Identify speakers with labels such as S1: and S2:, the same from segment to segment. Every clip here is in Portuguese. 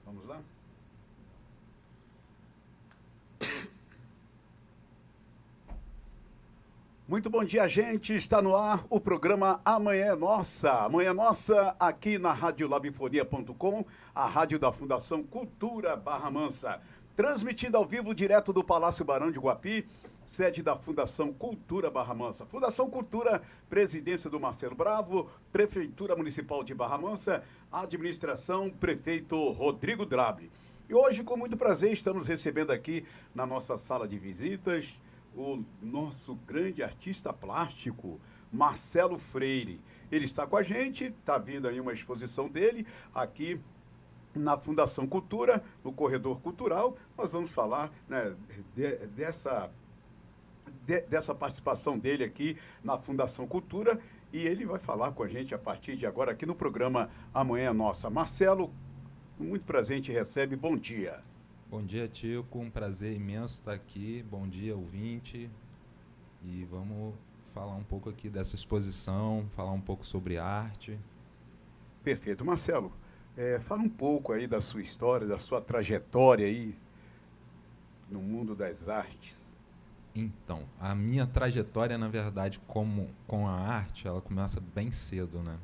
S1: Vamos lá? Muito bom dia, gente. Está no ar o programa Amanhã é Nossa. Amanhã é Nossa aqui na radiolabifonia.com, a rádio da Fundação Cultura Barra Mansa. Transmitindo ao vivo direto do Palácio Barão de Guapi, sede da Fundação Cultura Barra Mansa. Fundação Cultura, presidência do Marcelo Bravo, Prefeitura Municipal de Barra Mansa, administração, prefeito Rodrigo Drabe. E hoje, com muito prazer, estamos recebendo aqui na nossa sala de visitas o nosso grande artista plástico, Marcelo Freire. Ele está com a gente, está vindo aí uma exposição dele aqui na Fundação Cultura, no Corredor Cultural. Nós vamos falar, né, dessa participação dele aqui na Fundação Cultura, e ele vai falar com a gente a partir de agora aqui no programa Amanhã é Nossa. Marcelo, com muito prazer, a gente recebe. Bom dia.
S2: Bom dia, Tico. Um prazer imenso estar aqui. Bom dia, ouvinte. E vamos falar um pouco aqui dessa exposição, falar um pouco sobre arte.
S1: Perfeito. Marcelo, fala um pouco aí da sua história, da sua trajetória aí no mundo das artes.
S2: Então, a minha trajetória, na verdade, com a arte, ela começa bem cedo, né?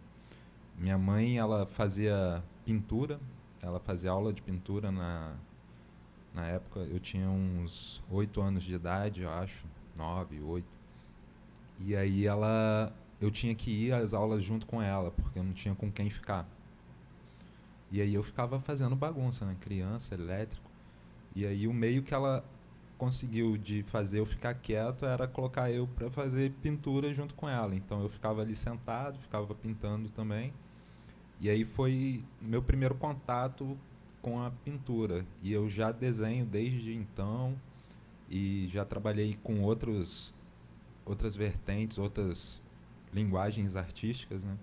S2: Minha mãe, ela fazia pintura, ela fazia aula de pintura na época. Eu tinha uns 8 anos de idade, eu acho, 9, 8. E aí eu tinha que ir às aulas junto com ela, porque eu não tinha com quem ficar. E aí eu ficava fazendo bagunça, né? Criança, elétrico. E aí o meio que ela conseguiu de fazer eu ficar quieto era colocar eu para fazer pintura junto com ela. Então eu ficava ali sentado, ficava pintando também. E aí foi meu primeiro contato com a pintura. E eu já desenho desde então e já trabalhei com outras vertentes, outras linguagens artísticas, né?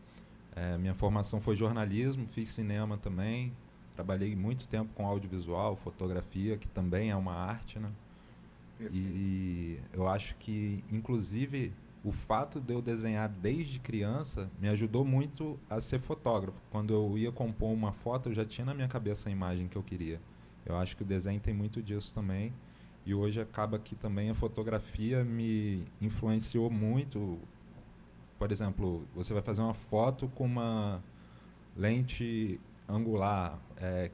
S2: Minha formação foi jornalismo, fiz cinema também, trabalhei muito tempo com audiovisual, fotografia, que também é uma arte, né? E eu acho que, inclusive, o fato de eu desenhar desde criança me ajudou muito a ser fotógrafo. Quando eu ia compor uma foto, eu já tinha na minha cabeça a imagem que eu queria. Eu acho que o desenho tem muito disso também. E hoje acaba que também a fotografia me influenciou muito. Por exemplo, você vai fazer uma foto com uma lente angular,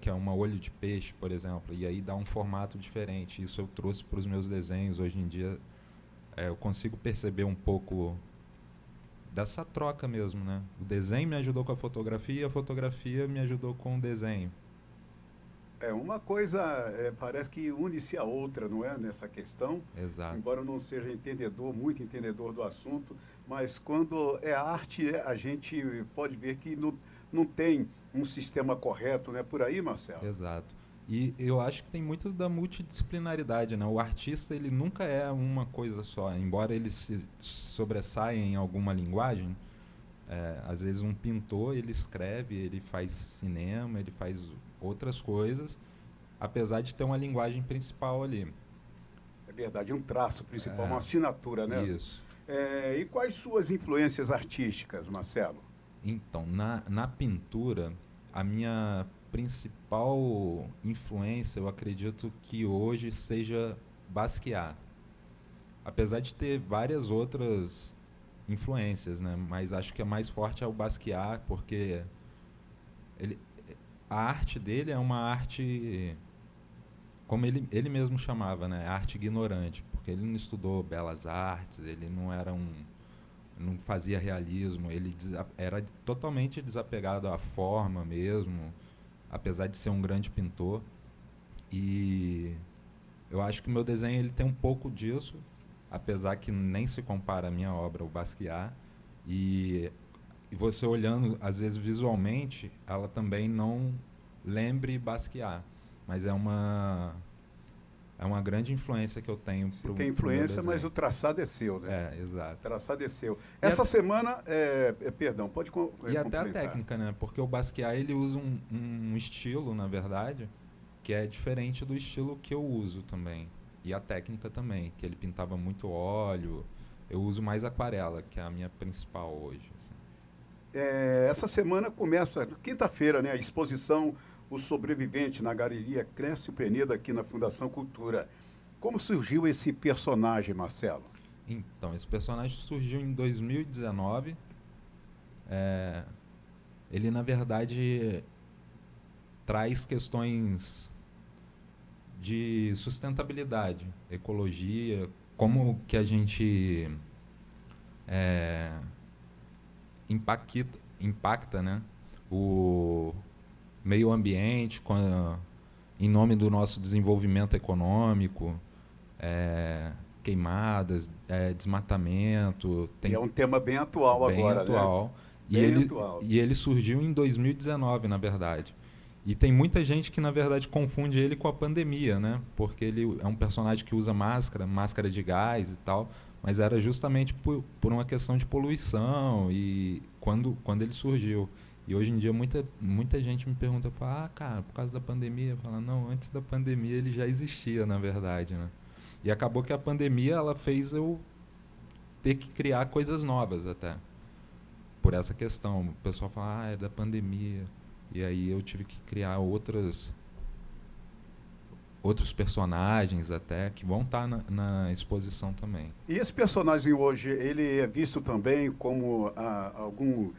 S2: que é uma olho de peixe, por exemplo, e aí dá um formato diferente. Isso eu trouxe para os meus desenhos. Hoje em dia eu consigo perceber um pouco dessa troca mesmo, né? O desenho me ajudou com a fotografia me ajudou com o desenho.
S1: Uma coisa parece que une-se a outra, não é? Nessa questão.
S2: Exato.
S1: Embora eu não seja muito entendedor do assunto, mas quando é arte, a gente pode ver que não tem um sistema correto, não é por aí, Marcelo?
S2: Exato. E eu acho que tem muito da multidisciplinaridade, né? O artista, ele nunca é uma coisa só. Embora ele se sobressaia em alguma linguagem, às vezes um pintor, ele escreve, ele faz cinema, ele faz outras coisas, apesar de ter uma linguagem principal ali.
S1: É verdade, um traço principal, uma assinatura, né?
S2: Isso.
S1: E quais suas influências artísticas, Marcelo?
S2: Então, na pintura, a minha principal influência, eu acredito que hoje seja Basquiat. Apesar de ter várias outras influências, né? Mas acho que a mais forte é o Basquiat, porque a arte dele é uma arte, como ele mesmo chamava, né? Arte ignorante, porque ele não estudou belas artes, ele não fazia realismo, ele era totalmente desapegado à forma mesmo, apesar de ser um grande pintor. E eu acho que o meu desenho ele tem um pouco disso, apesar que nem se compara a minha obra ao Basquiat. E você olhando, às vezes visualmente, ela também não lembre Basquiat, mas é uma grande influência que eu tenho
S1: Você tem influência, mas o traçado é seu, né?
S2: Exato.
S1: O traçado é seu. Essa semana, perdão, pode
S2: E até a técnica, né? Porque o Basquiat, ele usa um estilo, na verdade, que é diferente do estilo que eu uso também. E a técnica também, que ele pintava muito óleo. Eu uso mais aquarela, que é a minha principal hoje. Assim.
S1: Essa semana começa, quinta-feira, né, a exposição o sobrevivente na galeria Clécio Peneda aqui na Fundação Cultura. Como surgiu esse personagem, Marcelo?
S2: Então, esse personagem surgiu em 2019. Ele, na verdade, traz questões de sustentabilidade, ecologia, como que a gente impacta, né, o meio ambiente em nome do nosso desenvolvimento econômico, queimadas, desmatamento.
S1: E é um tema bem atual
S2: bem
S1: agora,
S2: atual.
S1: né?
S2: E ele surgiu em 2019, na verdade. E tem muita gente que, na verdade, confunde ele com a pandemia, né? Porque ele é um personagem que usa máscara de gás e tal, mas era justamente por uma questão de poluição e quando ele surgiu. E hoje em dia muita gente me pergunta, fala, cara, por causa da pandemia? Fala, não, antes da pandemia ele já existia, na verdade, né? E acabou que a pandemia ela fez eu ter que criar coisas novas até. Por essa questão. O pessoal fala, é da pandemia. E aí eu tive que criar outros personagens até que vão estar na exposição também.
S1: E esse personagem hoje, ele é visto também como algum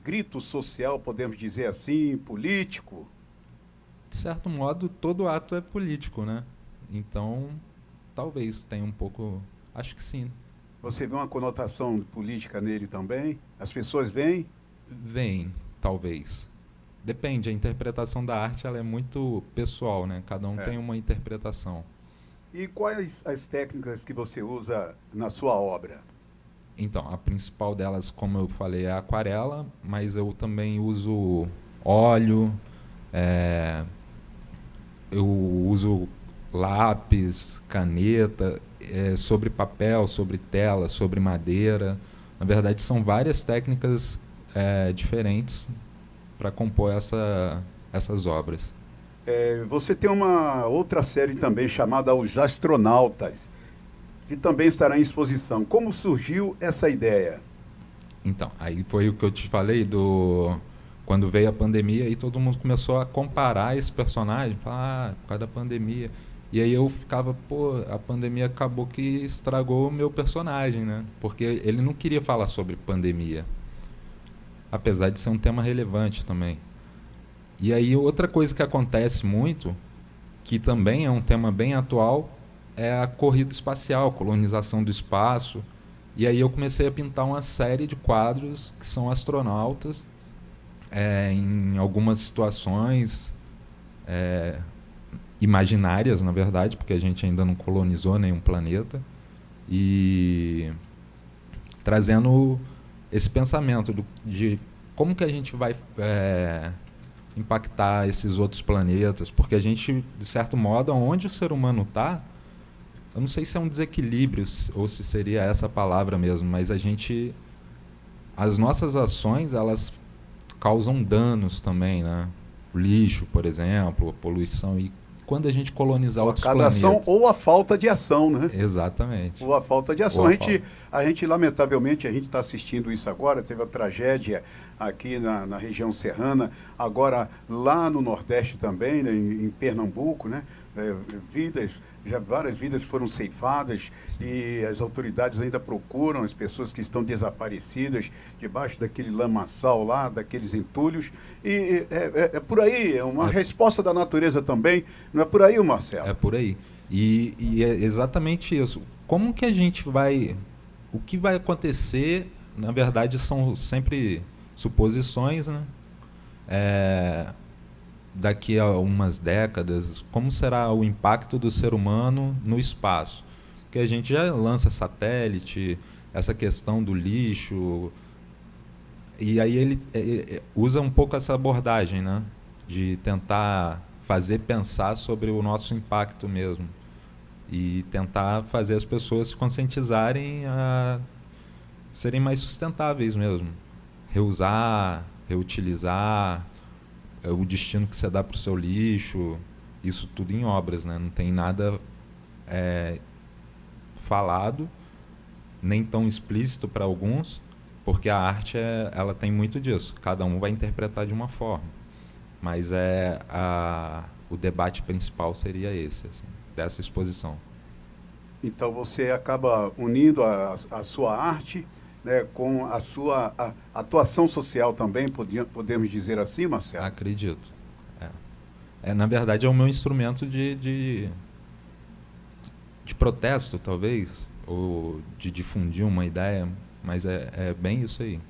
S1: grito social, podemos dizer assim, político?
S2: De certo modo, todo ato é político, né? Então, talvez tenha um pouco... Acho que sim.
S1: Você vê uma conotação política nele também? As pessoas veem?
S2: Veem, talvez. Depende, a interpretação da arte ela é muito pessoal, né? Cada um tem uma interpretação.
S1: E quais as técnicas que você usa na sua obra?
S2: Então, a principal delas, como eu falei, é a aquarela, mas eu também uso óleo, eu uso lápis, caneta, sobre papel, sobre tela, sobre madeira. Na verdade, são várias técnicas diferentes para compor essas obras.
S1: Você tem uma outra série também chamada Os Astronautas, que também estará em exposição. Como surgiu essa ideia?
S2: Então, aí foi o que eu te falei quando veio a pandemia e todo mundo começou a comparar esse personagem, falar, por causa da pandemia. E aí eu ficava, a pandemia acabou que estragou o meu personagem, né? Porque ele não queria falar sobre pandemia, apesar de ser um tema relevante também. E aí outra coisa que acontece muito, que também é um tema bem atual, é a corrida espacial, a colonização do espaço. E aí eu comecei a pintar uma série de quadros que são astronautas, em algumas situações imaginárias, na verdade, porque a gente ainda não colonizou nenhum planeta, e trazendo esse pensamento de como que a gente vai impactar esses outros planetas, porque a gente, de certo modo, onde o ser humano está, eu não sei se é um desequilíbrio ou se seria essa palavra mesmo, mas as nossas ações, elas causam danos também, né? O lixo, por exemplo, a poluição, e quando a gente colonizar outros planetas...
S1: ação ou a falta de ação, né?
S2: Exatamente.
S1: Ou a falta de ação. A gente, lamentavelmente, a gente está assistindo isso agora, teve a tragédia aqui na região serrana, agora lá no Nordeste também, né, em Pernambuco, né? Várias vidas foram ceifadas e as autoridades ainda procuram as pessoas que estão desaparecidas debaixo daquele lamaçal lá, daqueles entulhos. E é por aí, é uma resposta da natureza também. Não é por aí, Marcelo?
S2: É por aí. E é exatamente isso. Como que a gente vai... O que vai acontecer, na verdade, são sempre suposições, né? Daqui a umas décadas, como será o impacto do ser humano no espaço? Porque a gente já lança satélite, essa questão do lixo, e aí ele usa um pouco essa abordagem, né? De tentar fazer pensar sobre o nosso impacto mesmo e tentar fazer as pessoas se conscientizarem a serem mais sustentáveis mesmo. Reusar, reutilizar, o destino que você dá para o seu lixo, isso tudo em obras, né? Não tem nada falado, nem tão explícito para alguns, porque a arte ela tem muito disso. Cada um vai interpretar de uma forma. Mas o debate principal seria esse, assim, dessa exposição.
S1: Então você acaba unindo a sua arte, né, com a sua atuação social também, podemos dizer assim, Marcelo?
S2: Acredito. Na verdade, é o meu instrumento de protesto, talvez, ou de difundir uma ideia, mas é bem isso aí.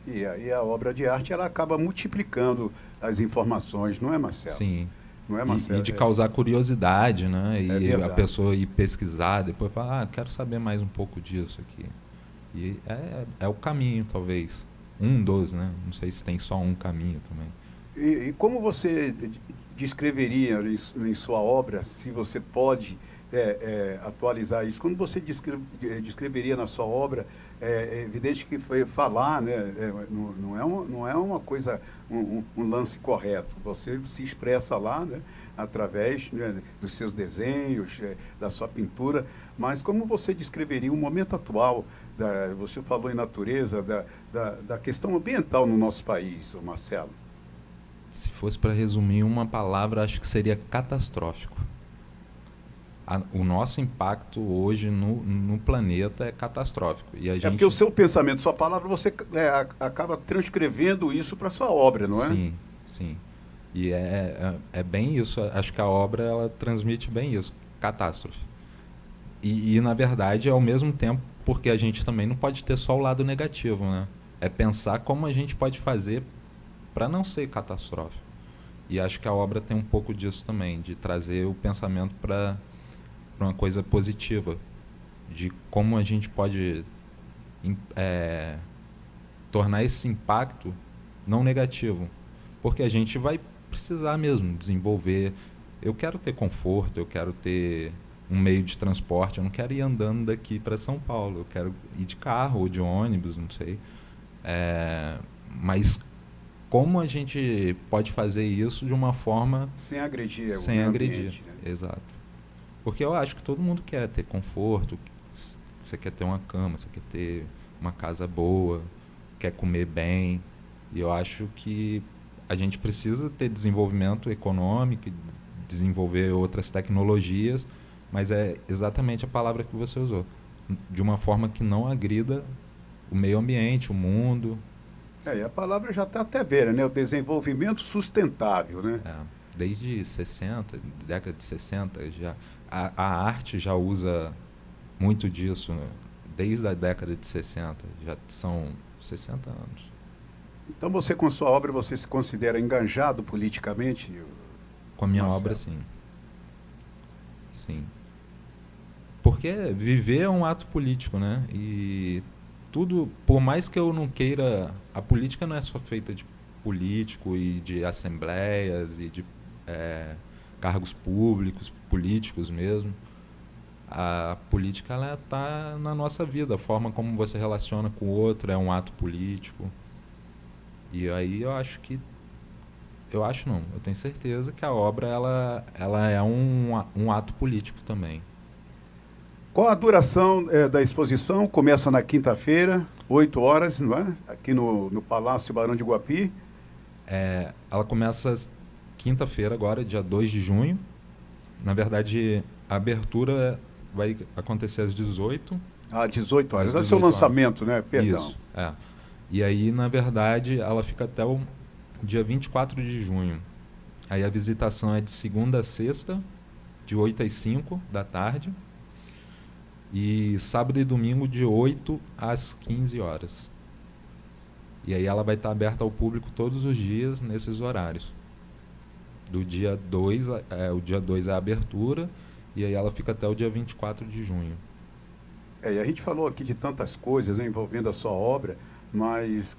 S1: E aí a obra de arte ela acaba multiplicando as informações, não é, Marcelo?
S2: Sim.
S1: Não é, Marcelo?
S2: E de causar curiosidade, né? E a
S1: verdade.
S2: pessoa ir pesquisar, depois falar, quero saber mais um pouco disso aqui. E é o caminho, talvez. Um dos, né? Não sei se tem só um caminho também.
S1: E como você descreveria em sua obra, se você pode atualizar isso, quando você descreveria na sua obra, é evidente que foi falar, né, não é uma coisa, um lance correto, você se expressa lá, né, através, né, dos seus desenhos, da sua pintura, mas como você descreveria o momento atual, você falou em natureza, da questão ambiental no nosso país, Marcelo?
S2: Se fosse para resumir uma palavra, acho que seria catastrófico. O nosso impacto hoje no planeta é catastrófico. E a gente...
S1: porque o seu pensamento, sua palavra, você acaba transcrevendo isso para sua obra, não é?
S2: Sim, sim. E é bem isso. Acho que a obra ela transmite bem isso, catástrofe. E, na verdade, ao mesmo tempo, porque a gente também não pode ter só o lado negativo, né? É pensar como a gente pode fazer para não ser catastrófico. E acho que a obra tem um pouco disso também, de trazer o pensamento para uma coisa positiva, de como a gente pode tornar esse impacto não negativo, porque a gente vai precisar mesmo desenvolver. Eu quero ter conforto, eu quero ter um meio de transporte, eu não quero ir andando daqui para São Paulo, eu quero ir de carro ou de ônibus, não sei. Mas como a gente pode fazer isso de uma forma...
S1: Sem agredir
S2: sem
S1: o
S2: agredir,
S1: ambiente, né?
S2: Exato. Porque eu acho que todo mundo quer ter conforto, você quer ter uma cama, você quer ter uma casa boa, quer comer bem. E eu acho que a gente precisa ter desenvolvimento econômico, desenvolver outras tecnologias, mas é exatamente a palavra que você usou, de uma forma que não agrida o meio ambiente, o mundo.
S1: E a palavra já está até velha, né? O desenvolvimento sustentável, né?
S2: Desde 60, década de 60, a arte já usa muito disso, né? Desde a década de 60, já são 60 anos.
S1: Então você, com sua obra, você se considera engajado politicamente?
S2: Com a minha
S1: Marcelo?
S2: obra, sim. Sim. Porque viver é um ato político, né? E tudo, por mais que eu não queira, a política não é só feita de político e de assembleias e de cargos públicos, políticos mesmo. A política ela está na nossa vida, a forma como você relaciona com o outro é um ato político. E aí eu tenho certeza que a obra ela é um ato político também.
S1: Qual a duração da exposição? Começa na quinta-feira, 8 horas, não é? Aqui no Palácio Barão de Guapi.
S2: Ela começa quinta-feira agora, dia 2 de junho. Na verdade, a abertura vai acontecer às 18.
S1: 18 horas.
S2: Às
S1: Esse é o
S2: 18
S1: lançamento, né? Perdão.
S2: Isso, E aí, na verdade, ela fica até o dia 24 de junho. Aí a visitação é de segunda a sexta, de 8 às 5 da tarde. E sábado e domingo, de 8 às 15 horas. E aí ela vai estar aberta ao público todos os dias, nesses horários. Do dia 2, o dia 2 é a abertura, e aí ela fica até o dia 24 de junho.
S1: E a gente falou aqui de tantas coisas, né, envolvendo a sua obra, mas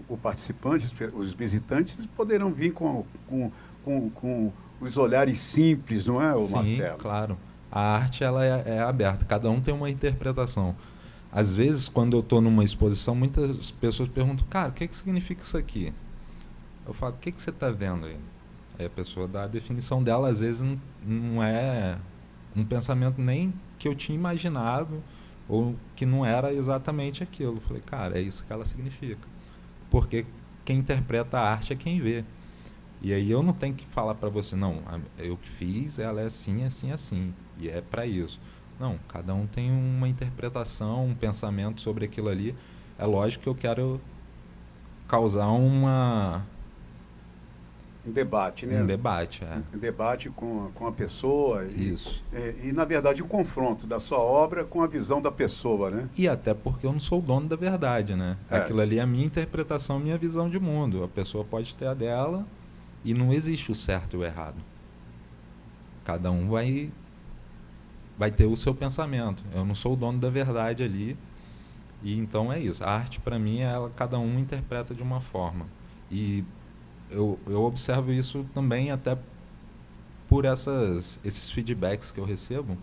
S1: o participante, os visitantes, poderão vir com os olhares simples, não é, Marcelo?
S2: Sim, claro. A arte ela é aberta, cada um tem uma interpretação. Às vezes, quando eu estou numa exposição, muitas pessoas perguntam, cara, o que significa isso aqui? Eu falo, o que você está vendo aí? Aí a pessoa dá a definição dela, às vezes não é um pensamento nem que eu tinha imaginado, ou que não era exatamente aquilo. Eu falei, cara, é isso que ela significa. Porque quem interpreta a arte é quem vê. E aí eu não tenho que falar para você, não, eu que fiz, ela é assim, assim, assim, e é para isso. Não, cada um tem uma interpretação, um pensamento sobre aquilo ali. É lógico que eu quero causar
S1: Um debate,
S2: um
S1: né?
S2: debate.
S1: Um debate com a pessoa
S2: Isso.
S1: na verdade, o confronto da sua obra com a visão da pessoa, né?
S2: E até porque eu não sou o dono da verdade, né?
S1: É.
S2: Aquilo ali é a minha interpretação, a minha visão de mundo. A pessoa pode ter a dela e não existe o certo e o errado. Cada um vai ter o seu pensamento. Eu não sou o dono da verdade ali. E então é isso. A arte, para mim, cada um interpreta de uma forma. E eu observo isso também até por esses feedbacks que eu recebo.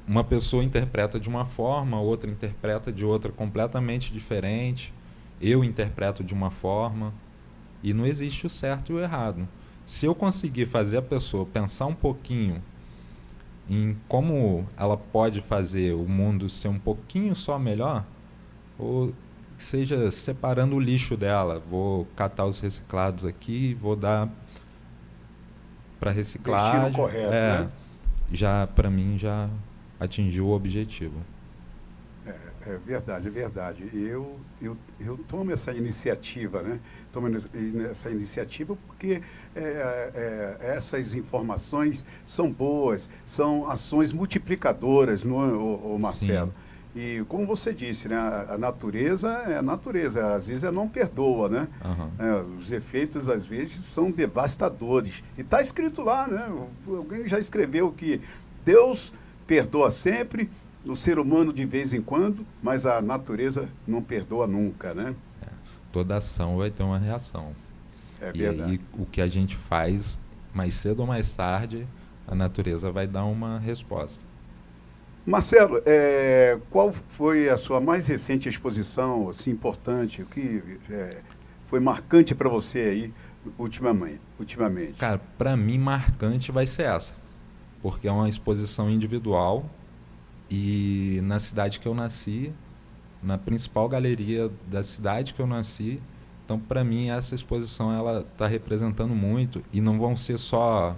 S2: Uma pessoa interpreta de uma forma, outra interpreta de outra completamente diferente. Eu interpreto de uma forma. E não existe o certo e o errado. Se eu conseguir fazer a pessoa pensar um pouquinho em como ela pode fazer o mundo ser um pouquinho só melhor, ou que seja separando o lixo dela, vou catar os reciclados aqui, vou dar para reciclagem.
S1: Destino correto, né?
S2: Já para mim já atingiu o objetivo.
S1: É verdade, é verdade. Eu tomo essa iniciativa, né? Tomo essa iniciativa porque essas informações são boas, são ações multiplicadoras, não é, o Marcelo?
S2: Sim.
S1: E como você disse, né? A natureza é a natureza, às vezes ela não perdoa, né?
S2: Uhum.
S1: Os efeitos, às vezes, são devastadores. E está escrito lá, né? Alguém já escreveu que Deus perdoa sempre, o ser humano de vez em quando, mas a natureza não perdoa nunca, né?
S2: Toda ação vai ter uma reação.
S1: É
S2: E
S1: verdade.
S2: aí o que a gente faz, mais cedo ou mais tarde, a natureza vai dar uma resposta.
S1: Marcelo, qual foi a sua mais recente exposição, assim, importante, o que foi marcante para você aí ultimamente?
S2: Cara, para mim marcante vai ser essa, porque é uma exposição individual e na cidade que eu nasci, na principal galeria da cidade que eu nasci. Então, para mim, essa exposição ela está representando muito e não vão ser só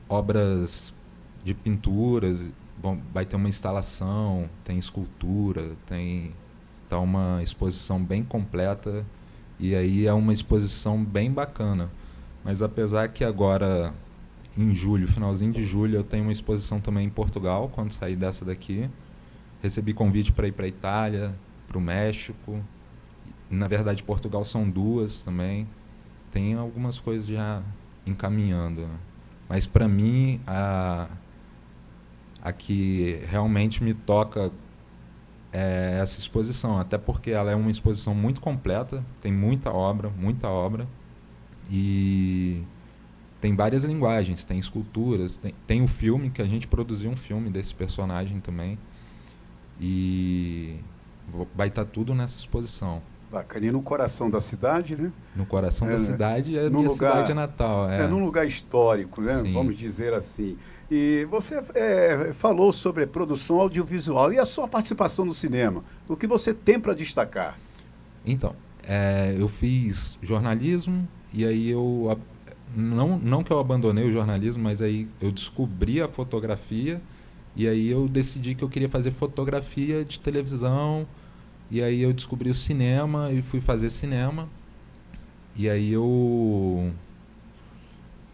S2: obras de pinturas. Bom, vai ter uma instalação, tem escultura, tem tá uma exposição bem completa e aí é uma exposição bem bacana. Mas apesar que agora em julho, finalzinho de julho, eu tenho uma exposição também em Portugal, quando sair dessa daqui. Recebi convite para ir para a Itália, para o México. Na verdade, Portugal são duas também. Tem algumas coisas já encaminhando, né? Mas para mim, a que realmente me toca é essa exposição, até porque ela é uma exposição muito completa, tem muita obra, e tem várias linguagens, tem esculturas, tem o filme, que a gente produziu um filme desse personagem também, e vai estar tudo nessa exposição.
S1: Bacana. E no coração da cidade, né?
S2: No coração da cidade, é a
S1: num
S2: minha
S1: lugar,
S2: cidade natal.
S1: num lugar histórico, né?
S2: Sim.
S1: Vamos dizer assim. E você falou sobre produção audiovisual e a sua participação no cinema. O que você tem para destacar?
S2: Então, eu fiz jornalismo e aí não que eu abandonei o jornalismo, mas aí eu descobri a fotografia e aí eu decidi que eu queria fazer fotografia de televisão. E aí eu descobri o cinema e fui fazer cinema. E aí eu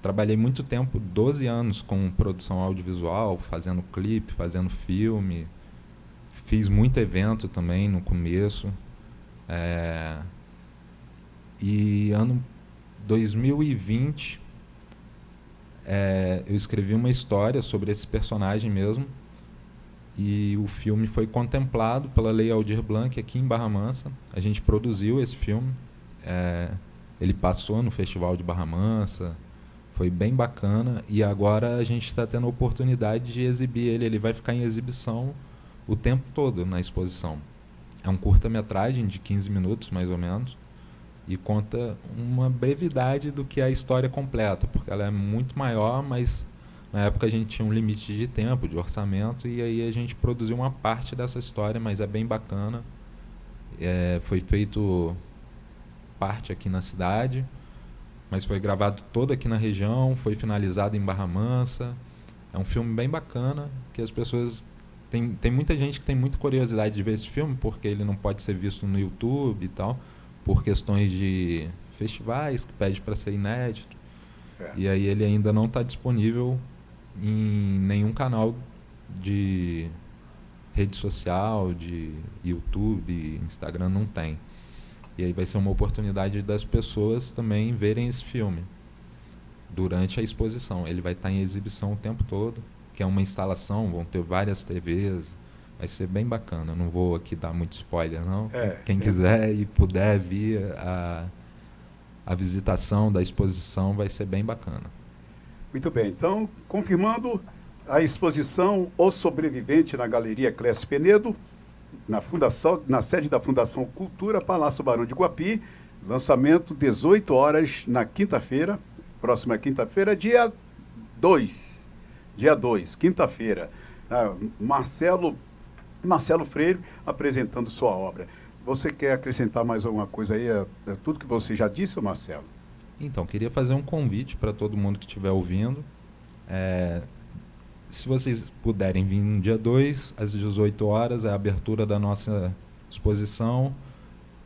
S2: trabalhei muito tempo, 12 anos, com produção audiovisual, fazendo clipe, fazendo filme. Fiz muito evento também no começo. E ano 2020, eu escrevi uma história sobre esse personagem mesmo. E o filme foi contemplado pela Lei Aldir Blanc aqui em Barra Mansa. A gente produziu esse filme. Ele passou no Festival de Barra Mansa. Foi bem bacana. E agora a gente está tendo a oportunidade de exibir ele. Ele vai ficar em exibição o tempo todo na exposição. É um curta-metragem de 15 minutos, mais ou menos. E conta uma brevidade do que é a história completa. Porque ela é muito maior, mas na época a gente tinha um limite de tempo, de orçamento, e aí a gente produziu uma parte dessa história, mas é bem bacana. Foi feito parte aqui na cidade, mas foi gravado todo aqui na região, foi finalizado em Barra Mansa. É um filme bem bacana, que as pessoas... Tem muita gente que tem muita curiosidade de ver esse filme, porque ele não pode ser visto no YouTube e tal, por questões de festivais, que pede para ser inédito.
S1: Certo.
S2: E aí ele ainda não está disponível em nenhum canal de rede social, de YouTube, Instagram, não tem. E aí vai ser uma oportunidade das pessoas também verem esse filme durante a exposição. Ele vai estar em exibição o tempo todo, que é uma instalação, vão ter várias TVs, vai ser bem bacana. Não vou aqui dar muito spoiler, não. Quem quiser e puder vir, a visitação da exposição vai ser bem bacana.
S1: Muito bem, então, confirmando a exposição O Sobrevivente na Galeria Clécio Penedo, na sede da Fundação Cultura, Palácio Barão de Guapi, lançamento 18 horas na quinta-feira, próxima quinta-feira, dia 2, quinta-feira. Marcelo Freire apresentando sua obra. Você quer acrescentar mais alguma coisa aí? É tudo que você já disse, Marcelo?
S2: Então, queria fazer um convite para todo mundo que estiver ouvindo. Se vocês puderem vir no dia 2, às 18 horas, é a abertura da nossa exposição.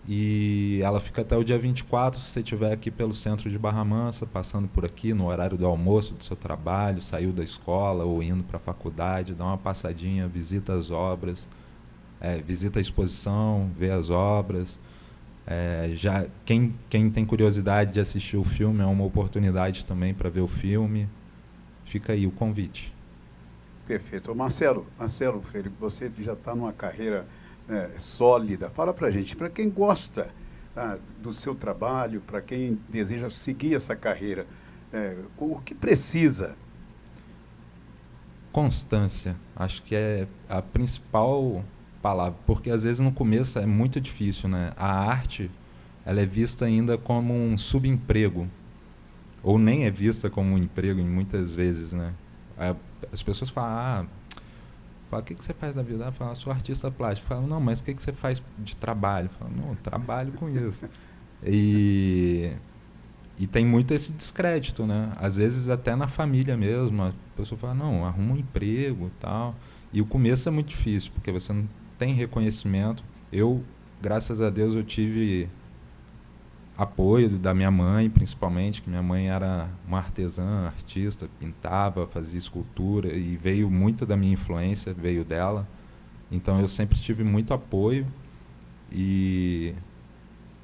S2: E ela fica até o dia 24, se você estiver aqui pelo centro de Barra Mansa, passando por aqui no horário do almoço do seu trabalho, saiu da escola ou indo para a faculdade, dá uma passadinha, visita as obras, visita a exposição, vê as obras. Quem tem curiosidade de assistir o filme, é uma oportunidade também para ver o filme. Fica aí o convite.
S1: Perfeito. Marcelo Freire, você já está numa carreira sólida. Fala para a gente, para quem gosta do seu trabalho, para quem deseja seguir essa carreira, o que precisa?
S2: Constância. Acho que é a principal palavra, porque às vezes no começo é muito difícil, né? A arte, ela é vista ainda como um subemprego, ou nem é vista como um emprego muitas vezes, né? As pessoas falam, o que você faz da vida? Eu falo, sou artista plástico. Eu falo, não, mas o que você faz de trabalho? Eu falo, não, trabalho com isso. E tem muito esse descrédito, né? Às vezes até na família mesmo, a pessoa fala, não, arruma um emprego e tal. E o começo é muito difícil, porque você não tem reconhecimento. Eu, graças a Deus, eu tive apoio da minha mãe, principalmente, que minha mãe era uma artesã, artista, pintava, fazia escultura, e veio muito da minha influência, veio dela. Então eu sempre tive muito apoio,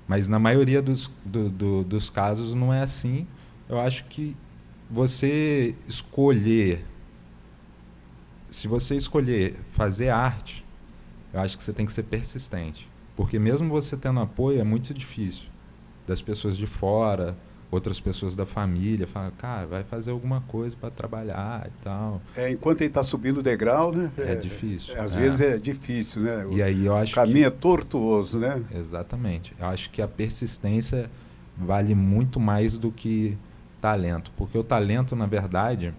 S2: mas na maioria dos casos não é assim. Eu acho que se você escolher fazer arte, eu acho que você tem que ser persistente, porque mesmo você tendo apoio é muito difícil. Das pessoas de fora, outras pessoas da família, falam, cara, vai fazer alguma coisa para trabalhar e tal.
S1: Enquanto ele está subindo o degrau, né?
S2: É difícil.
S1: Às vezes é difícil, né?
S2: E aí eu acho
S1: o caminho é tortuoso, né?
S2: Exatamente. Eu acho que a persistência vale muito mais do que talento, porque o talento, na verdade,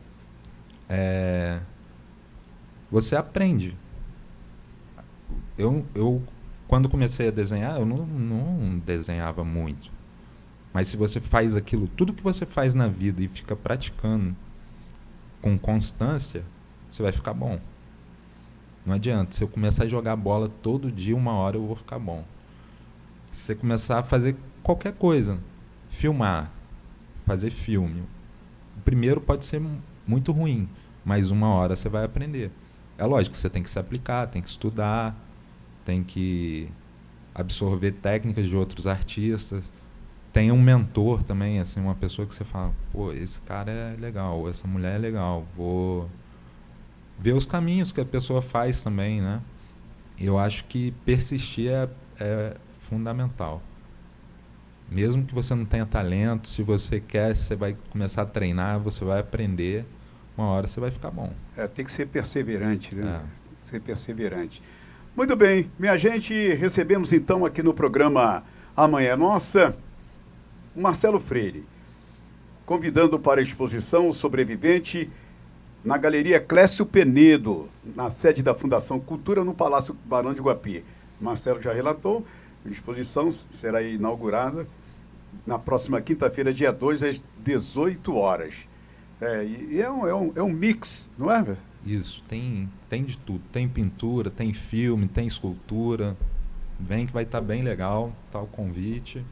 S2: você aprende. Eu quando comecei a desenhar, eu não desenhava muito. Mas se você faz aquilo, tudo que você faz na vida e fica praticando com constância, você vai ficar bom. Não adianta. Se eu começar a jogar bola todo dia, 1 hora eu vou ficar bom. Se você começar a fazer qualquer coisa, filmar, fazer filme, o primeiro pode ser muito ruim, mas 1 hora você vai aprender. É lógico que você tem que se aplicar, tem que estudar, tem que absorver técnicas de outros artistas. Tem um mentor também, assim, uma pessoa que você fala, pô, esse cara é legal, essa mulher é legal, vou ver os caminhos que a pessoa faz também, né? Eu acho que persistir é fundamental. Mesmo que você não tenha talento, se você quer, você vai começar a treinar, você vai aprender, 1 hora você vai ficar bom.
S1: Tem que ser perseverante, né? Tem que ser perseverante. Muito bem, minha gente, recebemos então aqui no programa Amanhã é Nossa, Marcelo Freire, convidando para a exposição O Sobrevivente na Galeria Clécio Penedo, na sede da Fundação Cultura, no Palácio Barão de Guapi. Marcelo já relatou, a exposição será inaugurada na próxima quinta-feira, dia 2, às 18 horas. É um mix, não é, velho?
S2: Isso, tem de tudo. Tem pintura, tem filme, tem escultura. Vem que vai estar bem legal, tá o convite.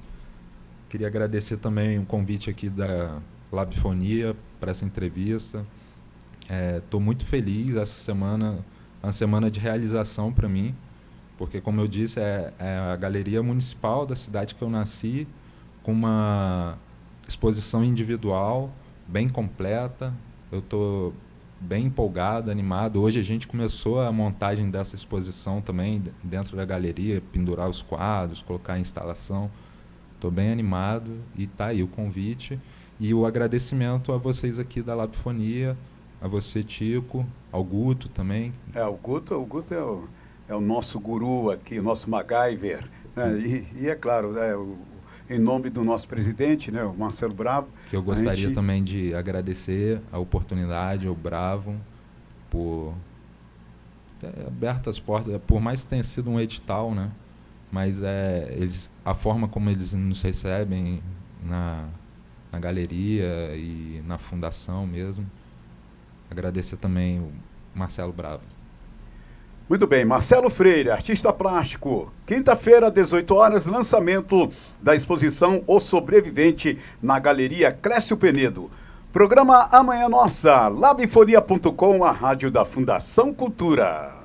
S2: Queria agradecer também o convite aqui da Labifonia para essa entrevista. Estou muito feliz, essa semana é uma semana de realização para mim, porque, como eu disse, é a galeria municipal da cidade que eu nasci, com uma exposição individual bem completa. Eu estou bem empolgado, animado. Hoje a gente começou a montagem dessa exposição também dentro da galeria, pendurar os quadros, colocar a instalação. Estou bem animado e está aí o convite e o agradecimento a vocês aqui da Labifonia, a você, Tico, ao Guto também.
S1: O Guto é o nosso guru aqui, o nosso MacGyver, né? E é claro, em nome do nosso presidente, né, o Marcelo Bravo.
S2: Que eu gostaria também de agradecer a oportunidade ao Bravo por ter aberto as portas, por mais que tenha sido um edital, né? Mas a forma como eles nos recebem na galeria e na fundação mesmo. Agradecer também o Marcelo Bravo.
S1: Muito bem, Marcelo Freire, artista plástico. Quinta-feira, 18 horas, lançamento da exposição O Sobrevivente na Galeria Clécio Penedo. Programa Amanhã Nossa, labifonia.com, a rádio da Fundação Cultura.